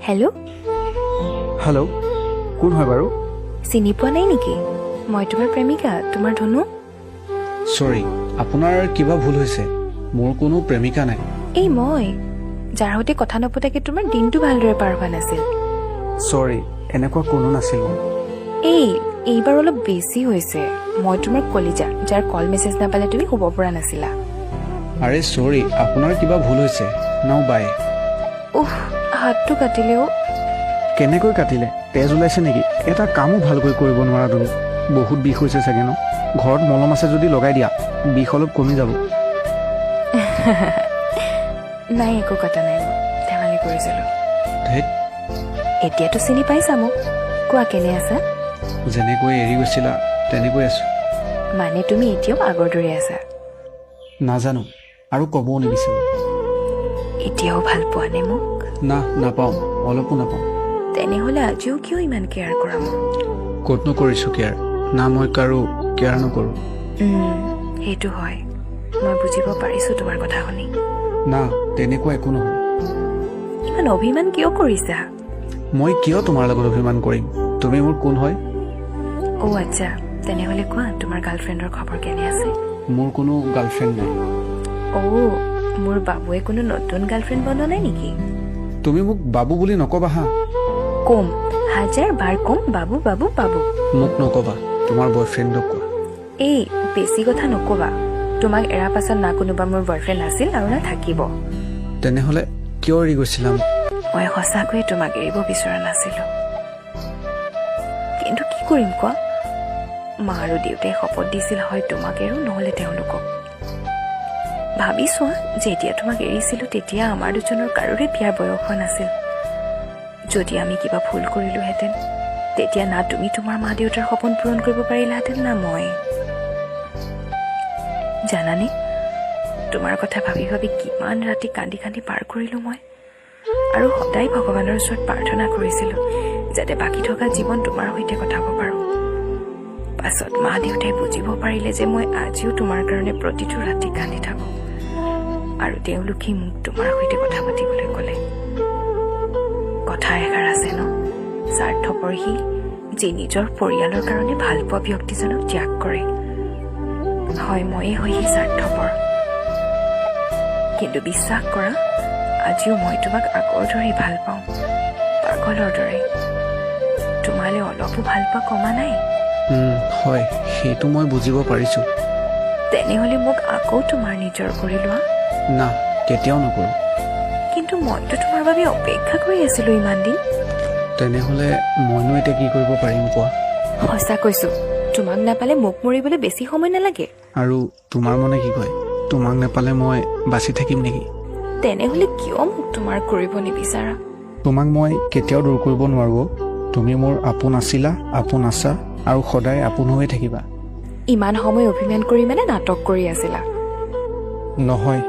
Hello'. Hello', কোন হয় বাৰু? চিনি পোৱা নাই নেকি? মই তোমাৰ প্ৰেমিকা, তোমাৰ ধনু। চৰি, আপোনাৰ কিবা ভুল হৈছে। মোৰ কোনো প্ৰেমিকা নাই। এই মই, যাৰ সৈতে কথা নপতাকে তোমাৰ দিনটো ভালদৰে পাৰ হোৱা নাছিল। চৰি, এনেকুৱা কোনো নাছিল। এইবাৰ অলপ বেছি হৈছে। মই তোমাৰ কলিজা, যাৰ কল মেছেজ নাপালে তুমি শুব পৰা নাছিলা। আৰে চৰি, আপোনাৰ কিবা ভুল হৈছে। নাও বাই। হাতটো কাটিলেও। কেনেকৈ কাটিলে? তেজ ওলাইছে নেকি? এটা কামো ভালকৈ কৰিব নোৱাৰা তুমি। বহুত বিষ হৈছে চাগে ন? ঘৰত মলম আছে যদি লগাই দিয়া, বিষ অলপ কমি যাব। নাই, একো কটা নাই, মই ধেমালি কৰিছিলোঁ। ধেত, এতিয়াতো চিনি পাইছা মোক। কোৱা, কেনে আছা? যেনেকৈ এৰি গৈছিলা তেনেকৈ আছো। মানে তুমি এতিয়াও আগৰ দৰে আছা? নাজানো, আৰু ক'বও নিবিচাৰোঁ। এতিয়াও ভাল পোৱা নে মোক? না, নাপাওঁ, অলপো নাপাওঁ। তেনেহ'লে আজিও কিয় ইমান কেয়াৰ কৰা মোক? ক'তনো কৰিছোঁ কেয়াৰ? না, মই কাৰো কেয়াৰ নকৰোঁ। সেইটো হয়, মই বুজিব পাৰিছোঁ তোমাৰ কথা শুনি। না, তেনেকুৱা একো নহয়। ইমান অভিমান কিয় কৰিছা? মই কিয় তোমাৰ লগত অভিমান কৰিম? তুমি মোৰ কোন হয়? আচ্ছা, তেনেহ'লে কোৱা, তোমাৰ গাৰ্লফ্ৰেণ্ডৰ খবৰ কেনে আছে? মোৰ কোনো গাৰ্লফ্ৰেণ্ড নাই। মোৰ বাবুৱে কোনো নতুন গাৰ্লফ্ৰেণ্ড বনোৱা নাই নেকি? তুমি মোক বাবু বুলি নকবা হা। কম, 1000 বাৰ কম, বাবু বাবু বাবু। মোক নকবা, তোমাৰ বয়ফ্ৰেণ্ডক কোৱা। বেছি কথা নকবা। তোমাক এৰা পাছত না কোনোবা মোৰ বয়ফ্ৰেণ্ড আছিল আৰু না থাকিব। তেনেহ'লে কিয় এৰি গৈছিলা? মই সঁচাকৈয়ে তোমাক এৰিব বিচৰা নাছিলো, কিন্তু কি কৰিম কোৱা? মা আৰু দেউতাই শপত দিছিল, হয় তোমাক এৰো, নহ'লে তেওঁলোকক। ভাবি চোৱা, যেতিয়া তোমাক এৰিছিলো তেতিয়া আমাৰ দুজনৰ কাৰোৰে বিয়াৰ বয়স হোৱা নাছিল। যদি আমি কিবা ভুল কৰিলোহেঁতেন, তেতিয়া না তুমি তোমাৰ মা দেউতাৰ সপোন পূৰণ কৰিব পাৰিলাহেঁতেন, না মই। জানানে, তোমাৰ কথা ভাবি ভাবি কিমান ৰাতি কান্দি কান্দি পাৰ কৰিলো মই। আৰু সদায় ভগৱানৰ ওচৰত প্ৰাৰ্থনা কৰিছিলো যাতে বাকী থকা জীৱন তোমাৰ সৈতে কটাব পাৰো। পাছত মা দেউতাই বুজিব পাৰিলে যে মই আজিও তোমাৰ কাৰণে প্ৰতিটো ৰাতি কান্দি থাকো, আৰু তেওঁলোকে মোক তোমাৰ সৈতে কথা পাতিবলৈ ক'লে। কথা এষাৰ আছে ন, স্বাৰ্থপৰ সি যে নিজৰ পৰিয়ালৰ কাৰণে ভাল পোৱা ব্যক্তিজনক ত্যাগ কৰে। হয়, ময়ে হয় সেই স্বাৰ্থপৰ, কিন্তু বিশ্বাস কৰা, আজিও মই তোমাক আগৰ দৰেই ভাল পাওঁ, পাগলৰ দৰে। তোমালৈ অলপো ভাল পোৱা কমা নাই। হয়, সেইটো মই বুজিব পাৰিছোঁ। তেনেহ'লে মোক আকৌ তোমাৰ নিজৰ কৰি লোৱা। না, কেতিয়াও নকৰোঁ। কিন্তু মইতো তোমাৰ বাবে অপেক্ষা কৰি আছিলো ইমান দিন। তেনেহ'লে মইনো এতিয়া কি কৰিব পাৰিম কোৱা? সঁচা কৈছো, তোমাক নাপালে মোক মৰিবলৈ বেছি সময় নালাগে। আৰু তোমাৰ মনে কি কয়? তোমাক নাপালে মই বাচি থাকিম নেকি? তেনেহ'লে কিয় মোক তোমাৰ কৰিব নিবিচাৰা? তোমাক মই কেতিয়াও দূৰ কৰিব নোৱাৰো। তুমি মোৰ আপোন আছিলা, আপোন আছা, আৰু সদায় আপোন হৈয়ে থাকিবা। ইমান সময় অভিমান কৰি মানে নাটক কৰি আছিলা? নহয়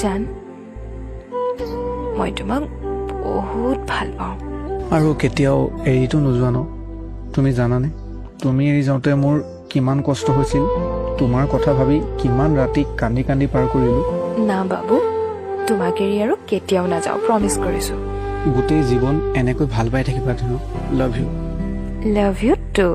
জান, মই তোমাক বহুত ভাল পাওঁ। আৰু কেতিয়াও এৰিতো নোযোৱা ন? তুমি জানানে, তুমি এৰি যাওঁতে মোৰ কিমান কষ্ট হৈছিল? তোমাৰ কথা ভাবি কিমান ৰাতি কান্দি কান্দি পাৰ কৰিলোঁ। না বাবু, তোমাক এৰি আৰু কেতিয়াও নাযাওঁ, প্ৰমিছ কৰিছোঁ। গোটেই জীৱন এনেকৈ ভাল পাই থাকিবা ধুনু। Love you. Love you.